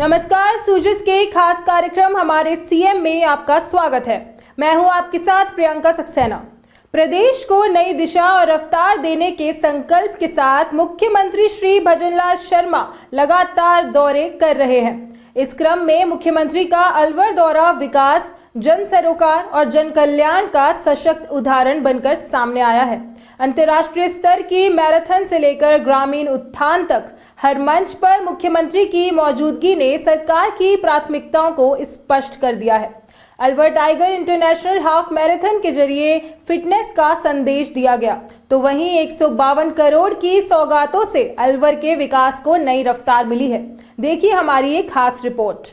नमस्कार, सूजिस के खास कार्यक्रम हमारे सीएम में आपका स्वागत है। मैं हूं आपके साथ प्रियंका सक्सेना। प्रदेश को नई दिशा और रफ्तार देने के संकल्प के साथ मुख्यमंत्री श्री भजनलाल शर्मा लगातार दौरे कर रहे हैं। इस क्रम में मुख्यमंत्री का अलवर दौरा विकास, जन सरोकार और जन कल्याण का सशक्त उदाहरण बनकर सामने आया है। अंतर्राष्ट्रीय स्तर की मैराथन से लेकर ग्रामीण उत्थान तक हर मंच पर मुख्यमंत्री की मौजूदगी ने सरकार की प्राथमिकताओं को स्पष्ट कर दिया है। Alwar tiger international half marathon के जरिए फिटनेस का संदेश दिया गया, तो वहीं 152 करोड़ की सौगातों से अलवर के विकास को नई रफ्तार मिली है। देखिए हमारी एक खास रिपोर्ट।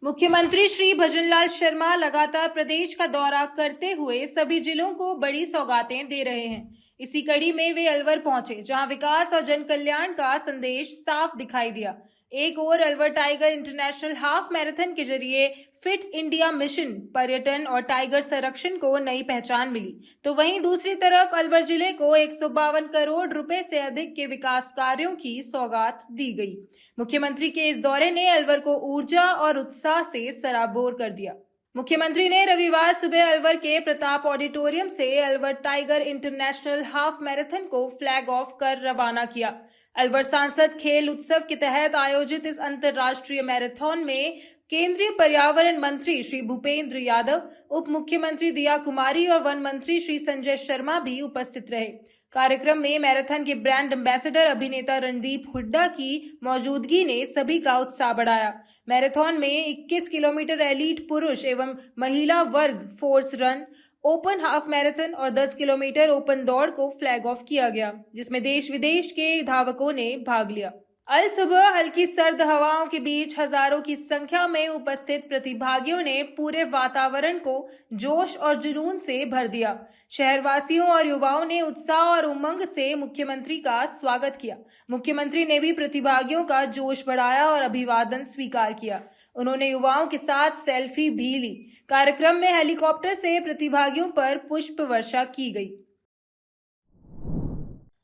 मुख्यमंत्री श्री भजनलाल शर्मा लगातार प्रदेश का दौरा करते हुए सभी जिलों को बड़ी सौगातें दे रहे हैं। इसी कड़ी में वे अलवर पहुंचे, जहां विकास और जन कल्याण का संदेश साफ दिखाई दिया। एक ओर Alwar tiger international half marathon के जरिए फिट इंडिया मिशन, पर्यटन और टाइगर संरक्षण को नई पहचान मिली, तो वहीं दूसरी तरफ अलवर जिले को 152 करोड़ रुपए से अधिक के विकास कार्यों की सौगात दी गई। मुख्यमंत्री के इस दौरे ने अलवर को ऊर्जा और उत्साह से सराबोर कर दिया। मुख्यमंत्री ने रविवार सुबह अलवर के प्रताप ऑडिटोरियम से Alwar tiger international half marathon को फ्लैग ऑफ कर रवाना किया। अलवर सांसद खेल उत्सव के तहत आयोजित इस अंतर्राष्ट्रीय मैराथन में केंद्रीय पर्यावरण मंत्री श्री भूपेंद्र यादव, उप मुख्यमंत्री दिया कुमारी और वन मंत्री श्री संजय शर्मा भी उपस्थित रहे। कार्यक्रम में मैराथन के ब्रांड एम्बेसडर अभिनेता रणदीप हुड्डा की मौजूदगी ने सभी का उत्साह बढ़ाया। मैराथन में 21 किलोमीटर एलीट पुरुष एवं महिला वर्ग force run, open half marathon और 10 किलोमीटर ओपन दौड़ को फ्लैग ऑफ किया गया, जिसमें देश विदेश के धावकों ने भाग लिया। अल सुबह हल्की सर्द हवाओं के बीच हजारों की संख्या में उपस्थित प्रतिभागियों ने पूरे वातावरण को जोश और जुनून से भर दिया। शहरवासियों और युवाओं ने उत्साह और उमंग से मुख्यमंत्री का स्वागत किया। मुख्यमंत्री ने भी प्रतिभागियों का जोश बढ़ाया और अभिवादन स्वीकार किया। उन्होंने युवाओं के साथ सेल्फी भी ली। कार्यक्रम में हेलीकॉप्टर से प्रतिभागियों पर पुष्प वर्षा की गई।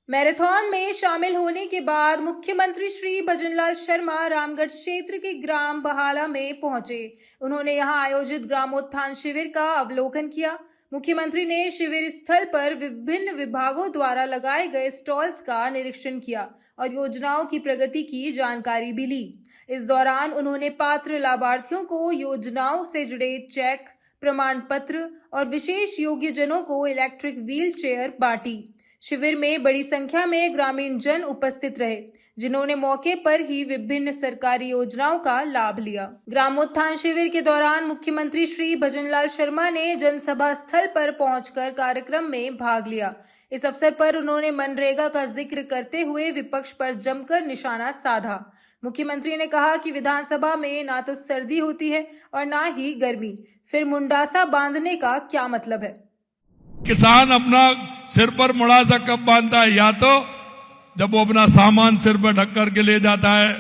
मैराथन में शामिल होने के बाद मुख्यमंत्री श्री भजनलाल शर्मा रामगढ़ क्षेत्र के ग्राम बहाला में पहुंचे। उन्होंने यहां आयोजित ग्रामोत्थान शिविर का अवलोकन किया। मुख्यमंत्री ने शिविर स्थल पर विभिन्न विभागों द्वारा लगाए गए स्टॉल्स का निरीक्षण किया और योजनाओं की प्रगति की जानकारी भी ली। इस दौरान उन्होंने पात्र लाभार्थियों को योजनाओं से जुड़े चेक, प्रमाण पत्र और विशेष योग्यजनों को इलेक्ट्रिक व्हील चेयर बांटी। शिविर में बड़ी संख्या में ग्रामीण जन उपस्थित रहे, जिन्होंने मौके पर ही विभिन्न सरकारी योजनाओं का लाभ लिया। ग्रामोत्थान शिविर के दौरान मुख्यमंत्री श्री भजनलाल शर्मा ने जनसभा स्थल पर पहुंचकर कार्यक्रम में भाग लिया। इस अवसर पर उन्होंने मनरेगा का जिक्र करते हुए विपक्ष पर जमकर निशाना साधा। मुख्यमंत्री ने कहा कि विधानसभा में ना तो सर्दी होती है और ना ही गर्मी, फिर मुंडासा बांधने का क्या मतलब है। किसान अपना सिर पर मुड़ासा कब बांधता है? या तो जब वो अपना सामान सिर पर ढक करके ले जाता है,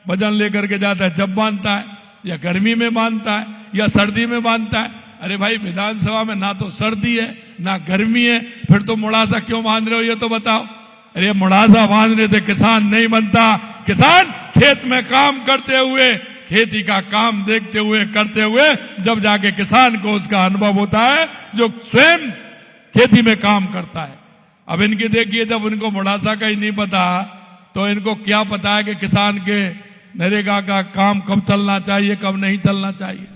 वजन लेकर के जाता है, जब बांधता है, या गर्मी में बांधता है, या सर्दी में बांधता है। अरे भाई, विधानसभा में ना तो सर्दी है ना गर्मी है, फिर तो मुड़ासा क्यों बांध रहे हो ये तो बताओ। अरे मुड़ासा बांधने से किसान नहीं बनता। किसान खेत में काम करते हुए, खेती का काम देखते हुए, करते हुए जब जाके किसान को उसका अनुभव होता है, जो स्वयं खेती में काम करता है। अब इनकी देखिए, जब उनको मुड़ासा का ही नहीं पता तो इनको क्या पता है कि किसान के नरेगा का काम कब चलना चाहिए, कब नहीं चलना चाहिए।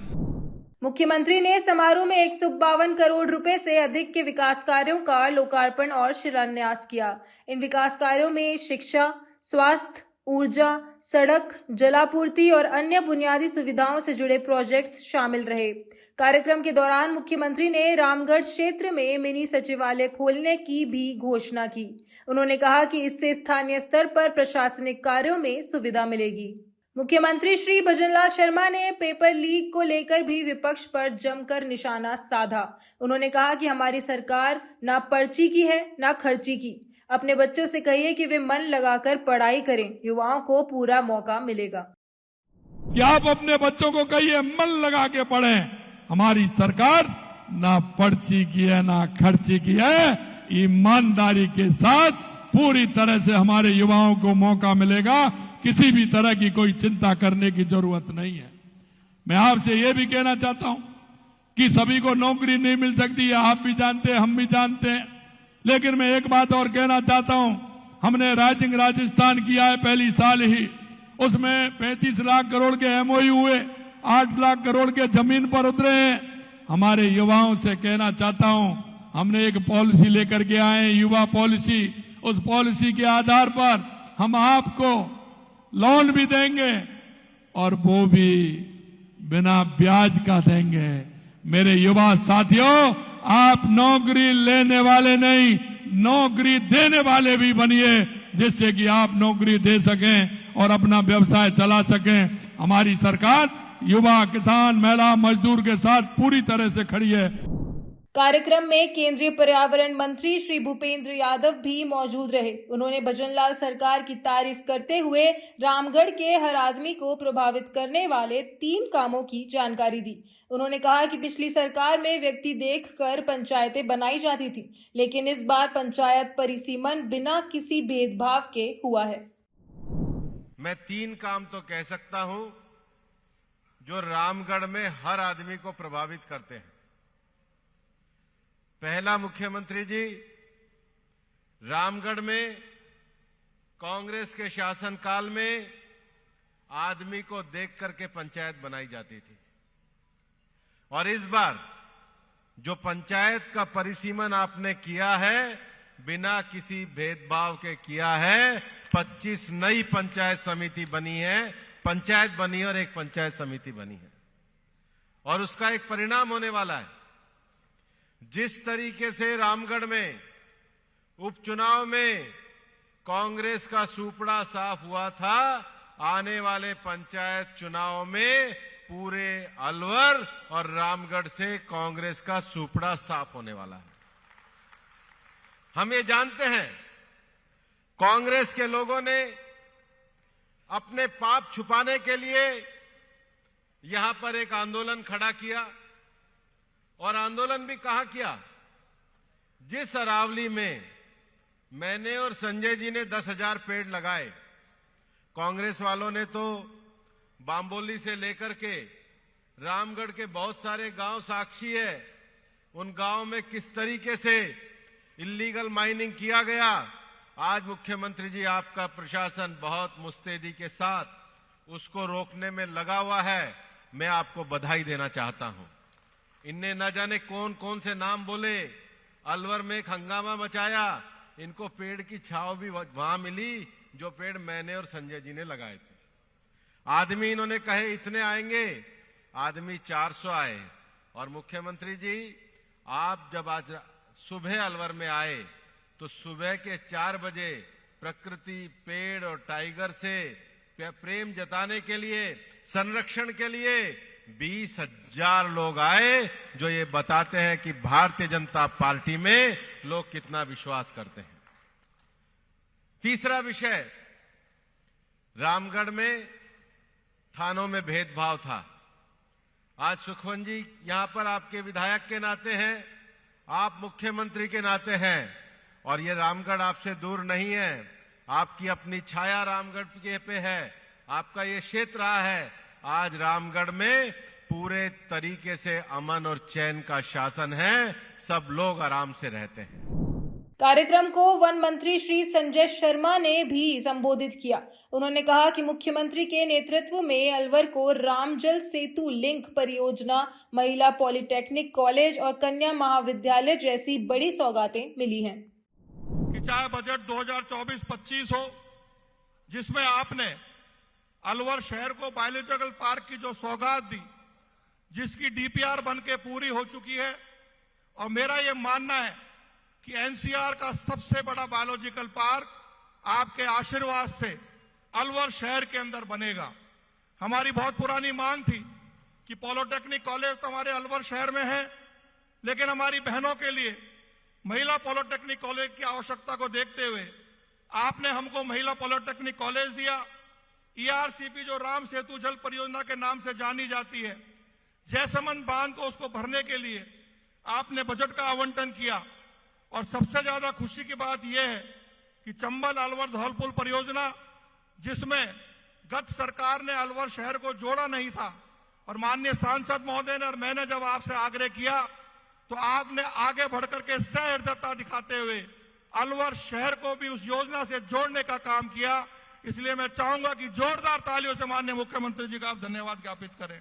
मुख्यमंत्री ने समारोह में 152 करोड़ रुपए से अधिक के विकास कार्यों का लोकार्पण और शिलान्यास किया। इन विकास कार्यों में शिक्षा, स्वास्थ्य, ऊर्जा, सड़क, जलापूर्ति और अन्य बुनियादी सुविधाओं से जुड़े प्रोजेक्ट्स शामिल रहे। कार्यक्रम के दौरान मुख्यमंत्री ने रामगढ़ क्षेत्र में मिनी सचिवालय खोलने की भी घोषणा की। उन्होंने कहा कि इससे स्थानीय स्तर पर प्रशासनिक कार्यों में सुविधा मिलेगी। मुख्यमंत्री श्री भजनलाल शर्मा ने पेपर लीक को लेकर भी विपक्ष पर जमकर निशाना साधा। उन्होंने कहा कि हमारी सरकार ना पर्ची की है ना खर्ची की। अपने बच्चों से कहिए कि वे मन लगाकर पढ़ाई करें, युवाओं को पूरा मौका मिलेगा। क्या आप अपने बच्चों को कहिए मन लगा के पढ़ें। हमारी सरकार ना पर्ची की है ना खर्ची की है, ईमानदारी के साथ पूरी तरह से हमारे युवाओं को मौका मिलेगा। किसी भी तरह की कोई चिंता करने की जरूरत नहीं है। मैं आपसे ये भी कहना चाहता हूं कि सभी को नौकरी नहीं मिल सकती है, आप भी जानते हैं, हम भी जानते हैं। लेकिन मैं एक बात और कहना चाहता हूं, हमने राइजिंग राजस्थान किया है पहली साल ही, उसमें 35 लाख करोड़ के एमओयू हुए, 8 लाख करोड़ के जमीन पर उतरे हैं। हमारे युवाओं से कहना चाहता हूं, हमने एक पॉलिसी लेकर के आए हैं, युवा पॉलिसी। उस पॉलिसी के आधार पर हम आपको लोन भी देंगे और वो भी बिना ब्याज का देंगे। मेरे युवा साथियों, आप नौकरी लेने वाले नहीं, नौकरी देने वाले भी बनिए, जिससे कि आप नौकरी दे सकें और अपना व्यवसाय चला सकें। हमारी सरकार युवा, किसान, महिला, मजदूर के साथ पूरी तरह से खड़ी है। कार्यक्रम में केंद्रीय पर्यावरण मंत्री श्री भूपेंद्र यादव भी मौजूद रहे। उन्होंने भजनलाल सरकार की तारीफ करते हुए रामगढ़ के हर आदमी को प्रभावित करने वाले 3 कामों की जानकारी दी। उन्होंने कहा कि पिछली सरकार में व्यक्ति देखकर पंचायतें बनाई जाती थी, लेकिन इस बार पंचायत परिसीमन बिना किसी भेदभाव के हुआ है। मैं 3 काम तो कह सकता हूं जो रामगढ़ में हर आदमी को प्रभावित करते हैं। पहला, मुख्यमंत्री जी, रामगढ़ में कांग्रेस के शासनकाल में आदमी को देख करके पंचायत बनाई जाती थी, और इस बार जो पंचायत का परिसीमन आपने किया है, बिना किसी भेदभाव के किया है। 25 नई पंचायत समिति बनी है, पंचायत बनी और एक पंचायत समिति बनी है, और उसका एक परिणाम होने वाला है। जिस तरीके से रामगढ़ में उपचुनाव में कांग्रेस का सुपड़ा साफ हुआ था, आने वाले पंचायत चुनाव में पूरे अलवर और रामगढ़ से कांग्रेस का सुपड़ा साफ होने वाला है। हम ये जानते हैं, कांग्रेस के लोगों ने अपने पाप छुपाने के लिए यहां पर एक आंदोलन खड़ा किया, और आंदोलन भी कहां किया? जिस अरावली में मैंने और संजय जी ने 10,000 पेड़ लगाए, कांग्रेस वालों ने तो बाम्बोली से लेकर के रामगढ़ के बहुत सारे गांव साक्षी है, उन गांव में किस तरीके से इल्लीगल माइनिंग किया गया। आज मुख्यमंत्री जी, आपका प्रशासन बहुत मुस्तैदी के साथ उसको रोकने में लगा हुआ है। मैं आपको बधाई देना चाहता हूं। इनने न जाने कौन कौन से नाम बोले, अलवर में एक हंगामा मचाया, इनको पेड़ की छांव भी वहां मिली जो पेड़ मैंने और संजय जी ने लगाए थे। आदमी इन्होंने कहे इतने आएंगे, आदमी 400 आए। और मुख्यमंत्री जी, आप जब आज सुबह अलवर में आए तो सुबह के 4 बजे प्रकृति, पेड़ और टाइगर से प्रेम जताने के लिए, संरक्षण के लिए 20,000 लोग आए, जो ये बताते हैं कि भारतीय जनता पार्टी में लोग कितना विश्वास करते हैं। तीसरा विषय, रामगढ़ में थानों में भेदभाव था। आज सुखवंत जी यहां पर आपके विधायक के नाते हैं, आप मुख्यमंत्री के नाते हैं, और ये रामगढ़ आपसे दूर नहीं है। आपकी अपनी छाया रामगढ़ के पे है, आपका ये क्षेत्र रहा है। आज रामगढ़ में पूरे तरीके से अमन और चैन का शासन है, सब लोग आराम से रहते हैं। कार्यक्रम को वन मंत्री श्री संजय शर्मा ने भी संबोधित किया। उन्होंने कहा कि मुख्यमंत्री के नेतृत्व में अलवर को रामजल सेतु लिंक परियोजना, महिला पॉलिटेक्निक कॉलेज और कन्या महाविद्यालय जैसी बड़ी सौगातें मिली हैं। कि चाहे बजट 2024-25 हो, जिसमें आपने अलवर शहर को बायोलॉजिकल पार्क की जो सौगात दी, जिसकी डीपीआर बनके पूरी हो चुकी है, और मेरा यह मानना है कि एनसीआर का सबसे बड़ा बायोलॉजिकल पार्क आपके आशीर्वाद से अलवर शहर के अंदर बनेगा। हमारी बहुत पुरानी मांग थी कि पॉलिटेक्निक कॉलेज तो हमारे अलवर शहर में है, लेकिन हमारी बहनों के लिए महिला पॉलिटेक्निक कॉलेज की आवश्यकता को देखते हुए आपने हमको महिला पॉलिटेक्निक कॉलेज दिया। ईआरसीपी जो राम सेतु जल परियोजना के नाम से जानी जाती है, जयसमंद बांध को उसको भरने के लिए आपने बजट का आवंटन किया। और सबसे ज्यादा खुशी की बात यह है कि चंबल अलवर धौलपुर परियोजना, जिसमें गत सरकार ने अलवर शहर को जोड़ा नहीं था, और माननीय सांसद महोदय ने और मैंने जब आपसे आग्रह किया तो आपने आगे बढ़कर के सहृदयता दिखाते हुए अलवर शहर को भी उस योजना से जोड़ने का काम किया। इसलिए मैं चाहूंगा कि जोरदार तालियों से माननीय मुख्यमंत्री जी का आप धन्यवाद ज्ञापित करें।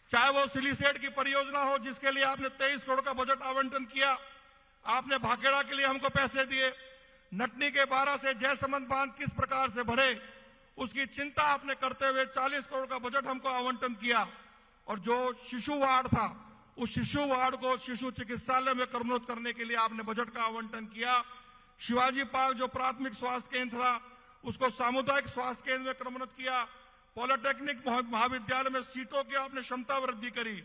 चाहे वो सिलीसेट की परियोजना हो, जिसके लिए आपने 23 करोड़ का बजट आवंटन किया, आपने भाखेड़ा के लिए हमको पैसे दिए, नटनी के 12 से जयसमंद बांध किस प्रकार से भरे उसकी चिंता आपने करते हुए 40 करोड़ का बजट हमको आवंटन किया, और जो शिशु वार्ड था उस शिशु वार्ड को शिशु चिकित्सालय में क्रमोन्नत करने के लिए आपने बजट का आवंटन किया। शिवाजी पार्क जो प्राथमिक स्वास्थ्य केंद्र था उसको सामुदायिक स्वास्थ्य केंद्र में क्रमोन्नत किया। पॉलिटेक्निक महाविद्यालय में सीटों की आपने क्षमता वृद्धि करी,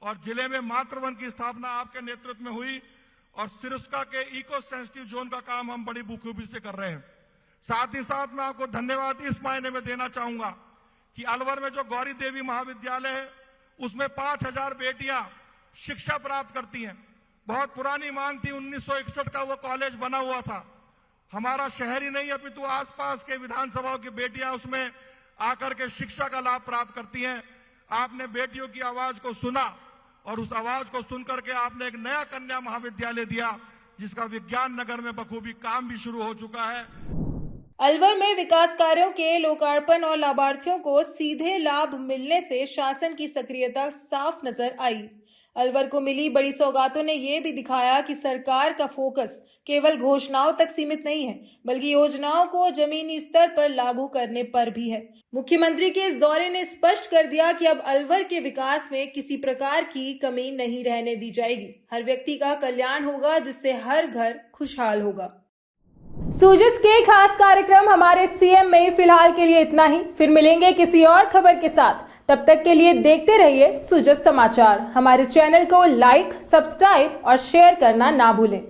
और जिले में मातृवन की स्थापना आपके नेतृत्व में हुई, और सिरस्का के इको सेंसिटिव जोन का काम हम बड़ी बखूबी से कर रहे हैं। साथ ही साथ मैं आपको धन्यवाद इस मायने में देना चाहूंगा कि अलवर में जो गौरी देवी महाविद्यालय है उसमें 5000 बेटियां शिक्षा प्राप्त करती हैं। बहुत पुरानी मांग थी, 1961 का वो कॉलेज बना हुआ था। हमारा शहर ही नहीं अपितु आसपास के विधानसभाओं की बेटियां उसमें आकर के शिक्षा का लाभ प्राप्त करती हैं। आपने बेटियों की आवाज को सुना, और उस आवाज को सुनकर के आपने एक नया कन्या महाविद्यालय दिया, जिसका विज्ञान नगर में बखूबी काम भी शुरू हो चुका है। अलवर में विकास कार्यों के लोकार्पण और लाभार्थियों को सीधे लाभ मिलने से शासन की सक्रियता साफ नजर आई। अलवर को मिली बड़ी सौगातों ने ये भी दिखाया कि सरकार का फोकस केवल घोषणाओं तक सीमित नहीं है, बल्कि योजनाओं को जमीनी स्तर पर लागू करने पर भी है। मुख्यमंत्री के इस दौरे ने स्पष्ट कर दिया कि अब अलवर के विकास में किसी प्रकार की कमी नहीं रहने दी जाएगी। हर व्यक्ति का कल्याण होगा, जिससे हर घर खुशहाल होगा। सूजस के खास कार्यक्रम हमारे सीएम में फिलहाल के लिए इतना ही। फिर मिलेंगे किसी और खबर के साथ। तब तक के लिए देखते रहिए सूजस समाचार। हमारे चैनल को लाइक, सब्सक्राइब और शेयर करना ना भूलें।